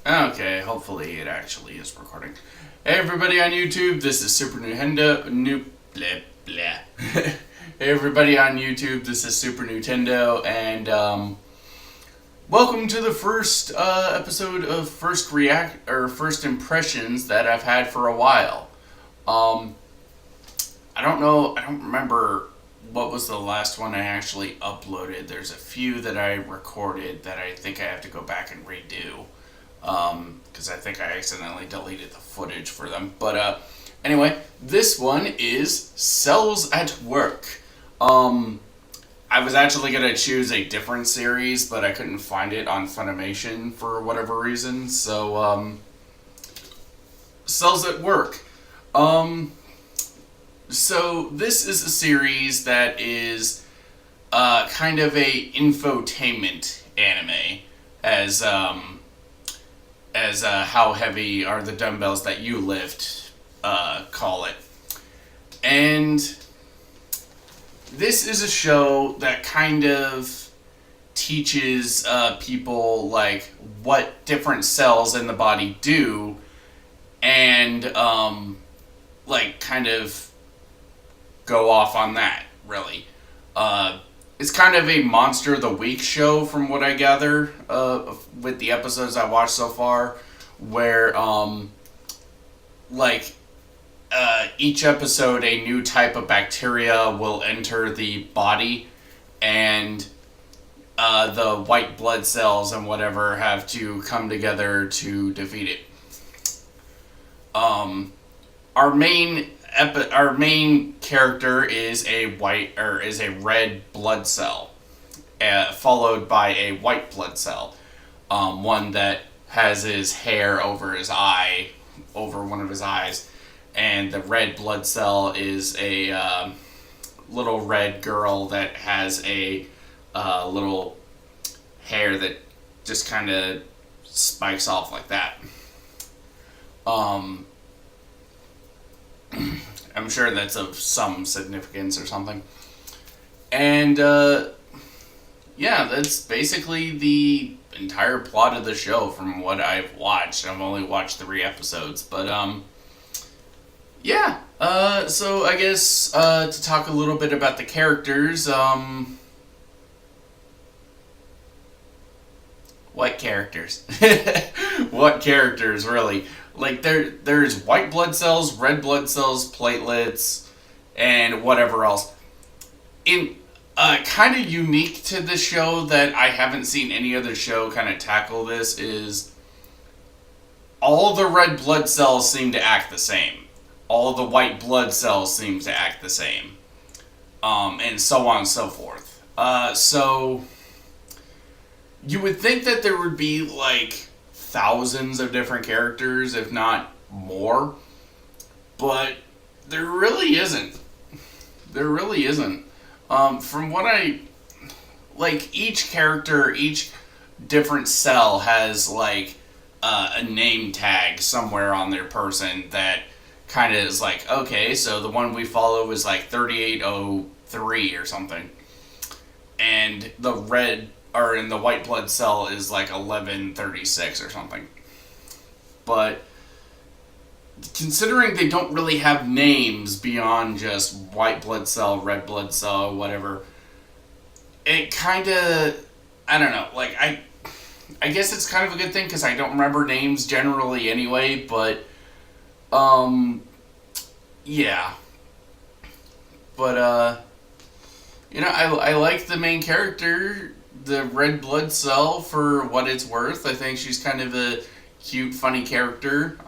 Okay, hopefully it actually is recording. Hey everybody on YouTube, this is Super Nintendo. Blah blah. Hey everybody on YouTube, this is Super Nintendo, and welcome to the first episode of First Impressions that I've had for a while. Um, I don't know. I don't remember what was the last one I actually uploaded. There's a few that I recorded that I think I have to go back and redo. Because I think I accidentally deleted the footage for them. But anyway, this one is Cells at Work. Um, I was actually gonna choose a different series, but I couldn't find it on Funimation for whatever reason. So Cells at Work. Um, so this is a series that is kind of a infotainment anime, as how heavy are the dumbbells that you lift, call it. And this is a show that kind of teaches people like what different cells in the body do, and like kind of go off on that, really. It's kind of a Monster of the Week show, from what I gather, with the episodes I watched so far, where, like, each episode a new type of bacteria will enter the body, and the white blood cells and whatever have to come together to defeat it. Um, our main character is a red blood cell, followed by a white blood cell, one that has his hair over one of his eyes, and the red blood cell is a little red girl that has a little hair that just kind of spikes off like that. Um, I'm sure that's of some significance or something. And, yeah, that's basically the entire plot of the show from what I've watched. I've only watched 3 episodes, but, yeah. So I guess, to talk a little bit about the characters, what characters? What characters, really? Like, there's white blood cells, red blood cells, platelets, and whatever else. In kind of unique to the show that I haven't seen any other show kind of tackle this is all the red blood cells seem to act the same. All the white blood cells seem to act the same. And so on and so forth. So you would think that there would be like thousands of different characters, if not more, but there really isn't. There really isn't. From what I like, each character, each different cell has like a name tag somewhere on their person that kind of is like, okay, so the one we follow is like 3803 or something, and the white blood cell is like 1136 or something. But considering they don't really have names beyond just white blood cell, red blood cell, whatever, it kind of, I don't know, like, I guess it's kind of a good thing because I don't remember names generally anyway, but, yeah. But, I like the main character, the red blood cell, for what it's worth. I think she's kind of a cute, funny character.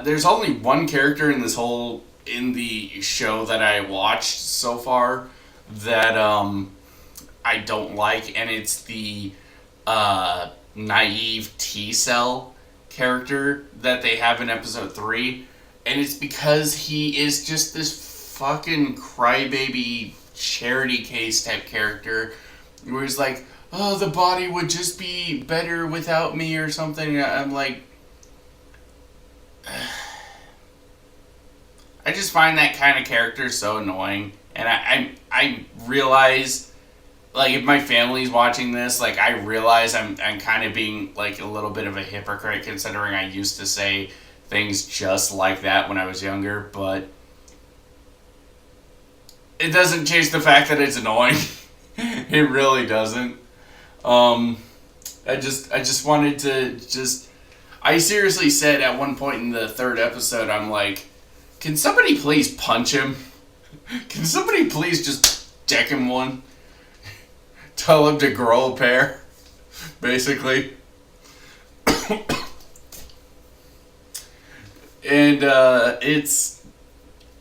There's only one character in the show that I watched so far that I don't like, and it's the naive T cell character that they have in episode 3, and it's because he is just this fucking crybaby charity case type character where he's like, oh, the body would just be better without me or something. I'm like, I just find that kind of character so annoying, and I realize like if my family's watching this, like I realize I'm kind of being like a little bit of a hypocrite considering I used to say things just like that when I was younger, but it doesn't change the fact that it's annoying. It really doesn't. Um, I just wanted to just. I seriously said at one point in the third episode, I'm like, can somebody please punch him? Can somebody please just deck him one? Tell him to grow a pair, basically. And it's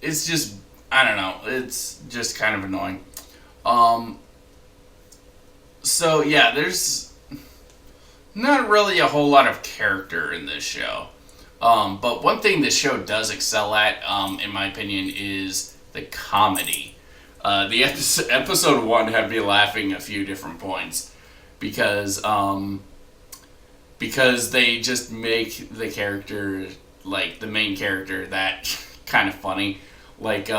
just, I don't know, it's just kind of annoying. Um, so yeah, there's not really a whole lot of character in this show. But one thing this show does excel at, in my opinion, is the comedy. The episode one had me laughing a few different points because they just make the character, like the main character, that kind of funny. Like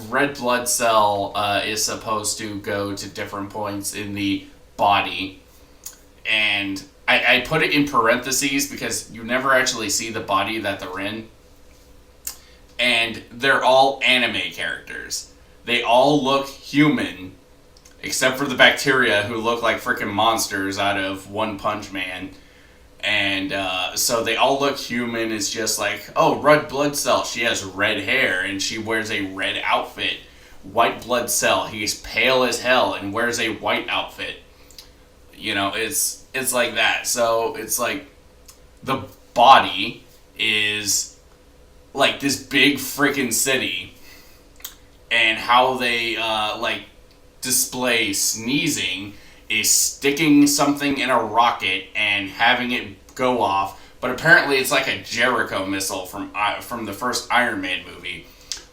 red blood cell is supposed to go to different points in the body, and I put it in parentheses because you never actually see the body that they're in. And they're all anime characters. They all look human, except for the bacteria who look like freaking monsters out of One Punch Man. And so they all look human. It's just like, oh, red blood cell, she has red hair and she wears a red outfit. White blood cell, he's pale as hell and wears a white outfit. You know, it's like that. So it's like the body is like this big freaking city, and how they like display sneezing is sticking something in a rocket and having it go off. But apparently it's like a Jericho missile from the first Iron Man movie,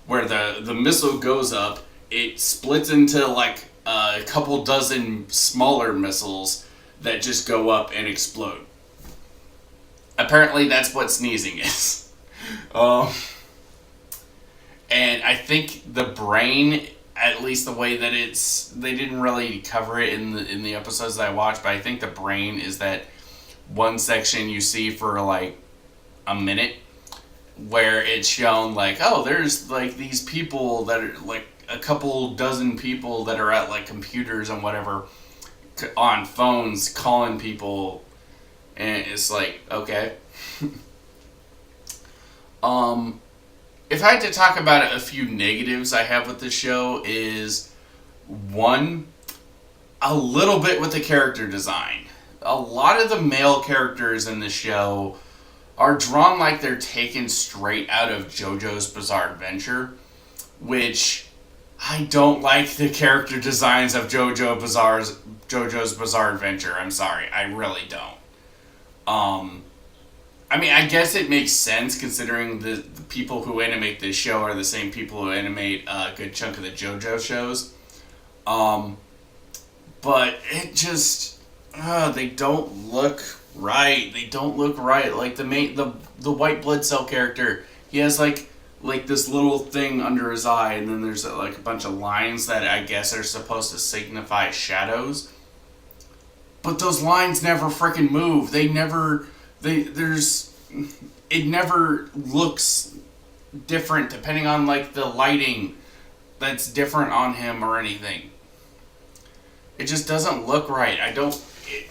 where the missile goes up, it splits into like a couple dozen smaller missiles that just go up and explode. Apparently that's what sneezing is. And I think the brain, at least the way that they didn't really cover it in the episodes that I watched, but I think the brain is that one section you see for like a minute where it's shown like, oh, there's like these people that are like a couple dozen people that are at like computers and whatever on phones calling people, and it's like, okay. If I had to talk about a few negatives I have with this show, is one, a little bit with the character design. A lot of the male characters in the show are drawn like they're taken straight out of JoJo's Bizarre Adventure, which I don't like the character designs of JoJo's Bizarre Adventure. I'm sorry, I really don't. I mean, I guess it makes sense considering the people who animate this show are the same people who animate a good chunk of the JoJo shows. But it just, they don't look right. They don't look right. Like the white blood cell character, he has like this little thing under his eye, and then there's like a bunch of lines that I guess are supposed to signify shadows. But those lines never freaking move. It never looks different depending on like the lighting that's different on him or anything. It just doesn't look right.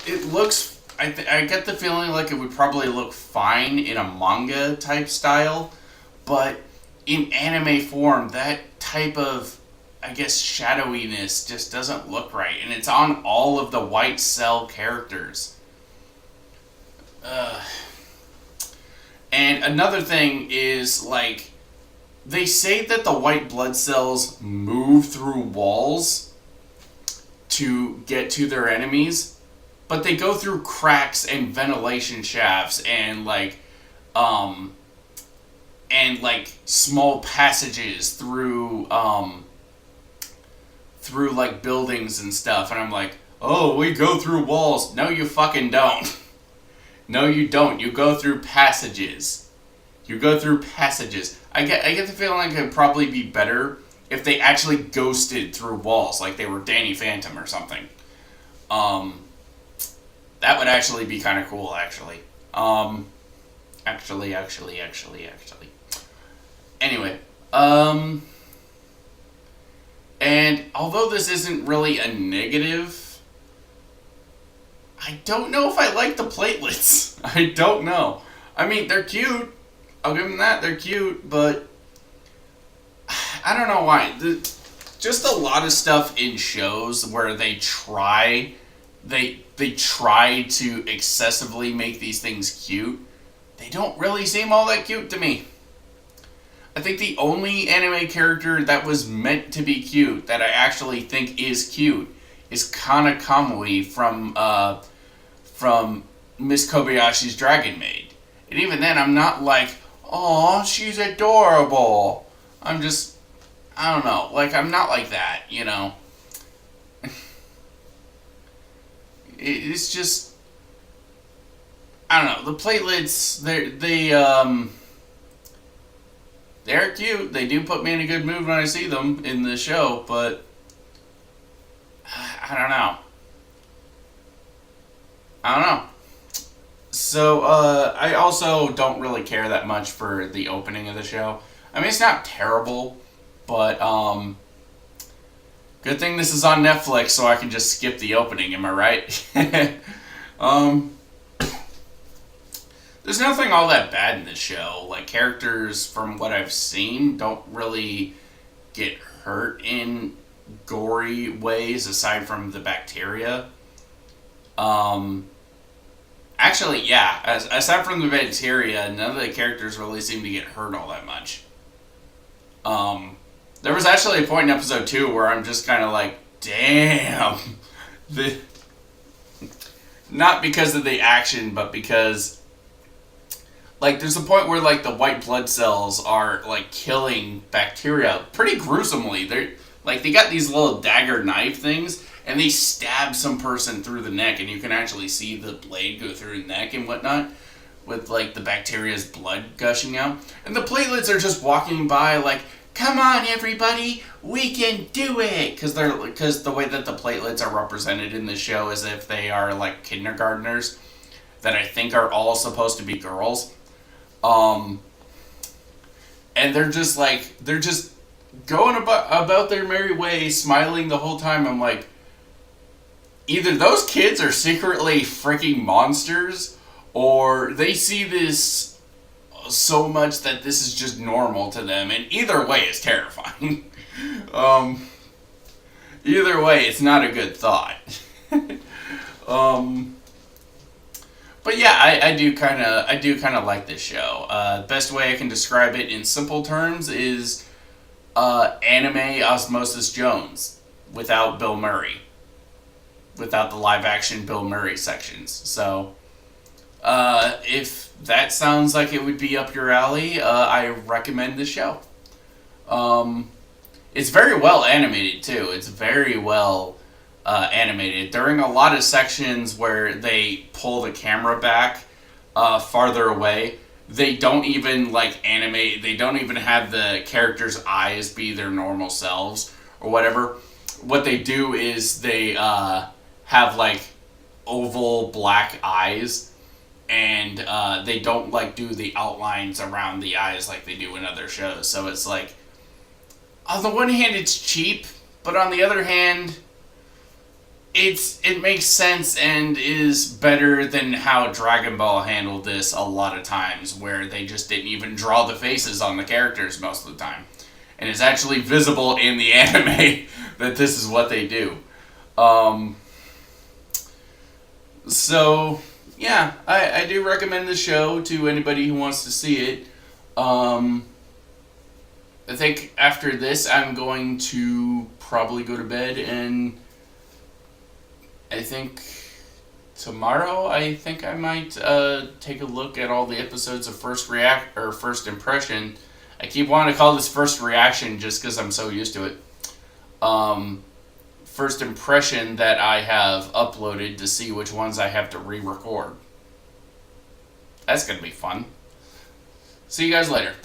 It looks, I get the feeling like it would probably look fine in a manga type style, but in anime form, that type of, I guess, shadowiness just doesn't look right. And it's on all of the white cell characters. And another thing is, like, they say that the white blood cells move through walls to get to their enemies, but they go through cracks and ventilation shafts and small passages through like buildings and stuff. And I'm like, oh, we go through walls. No, you fucking don't. No, you don't. You go through passages. I get the feeling like it would probably be better if they actually ghosted through walls, like they were Danny Phantom or something. Um, that would actually be kind of cool, actually. Um, actually. Anyway, and although this isn't really a negative, I don't know if I like the platelets. I don't know. I mean, they're cute. I'll give them that. They're cute, but I don't know why. Just a lot of stuff in shows where they try to excessively make these things cute. They don't really seem all that cute to me. I think the only anime character that was meant to be cute that I actually think is cute is Kana Kamui from Miss Kobayashi's Dragon Maid. And even then, I'm not like, "Aw, she's adorable." I'm just, I don't know, like, I'm not like that, you know? It's just, I don't know, the platelets, they're cute. They do put me in a good mood when I see them in the show, but I don't know. I don't know. So, I also don't really care that much for the opening of the show. I mean, it's not terrible, but, good thing this is on Netflix so I can just skip the opening, am I right? um, there's nothing all that bad in this show. Like, characters, from what I've seen, don't really get hurt in gory ways aside from the bacteria. Actually, yeah, aside from the bacteria, none of the characters really seem to get hurt all that much. There was actually a point in episode 2 where I'm just kind of like, damn. Not because of the action, but because, like, there's a point where, like, the white blood cells are, like, killing bacteria pretty gruesomely. They got these little dagger knife things, and they stab some person through the neck, and you can actually see the blade go through the neck and whatnot, with, like, the bacteria's blood gushing out. And the platelets are just walking by, like, "Come on, everybody, we can do it!" Because the way that the platelets are represented in the show is if they are, like, kindergartners that I think are all supposed to be girls. And they're just going about their merry way, smiling the whole time. I'm like, either those kids are secretly freaking monsters, or they see this so much that this is just normal to them, and either way is terrifying. Either way, it's not a good thought. But yeah, I do kind of like this show. Best way I can describe it in simple terms is anime Osmosis Jones without Bill Murray, without the live action Bill Murray sections. So, if that sounds like it would be up your alley, I recommend the show. It's very well animated too. It's very well animated. During a lot of sections where they pull the camera back farther away, they don't even animate. They don't even have the characters' eyes be their normal selves or whatever. What they do is they have oval black eyes, and they don't do the outlines around the eyes like they do in other shows. So it's on the one hand it's cheap, but on the other hand it makes sense and is better than how Dragon Ball handled this a lot of times, where they just didn't even draw the faces on the characters most of the time. And it's actually visible in the anime that this is what they do. So, yeah, I do recommend the show to anybody who wants to see it. I think after this I'm going to probably go to bed, and I think tomorrow I might take a look at all the episodes of First Impression. I keep wanting to call this First Reaction just because I'm so used to it. First Impression that I have uploaded to see which ones I have to re-record. That's going to be fun. See you guys later.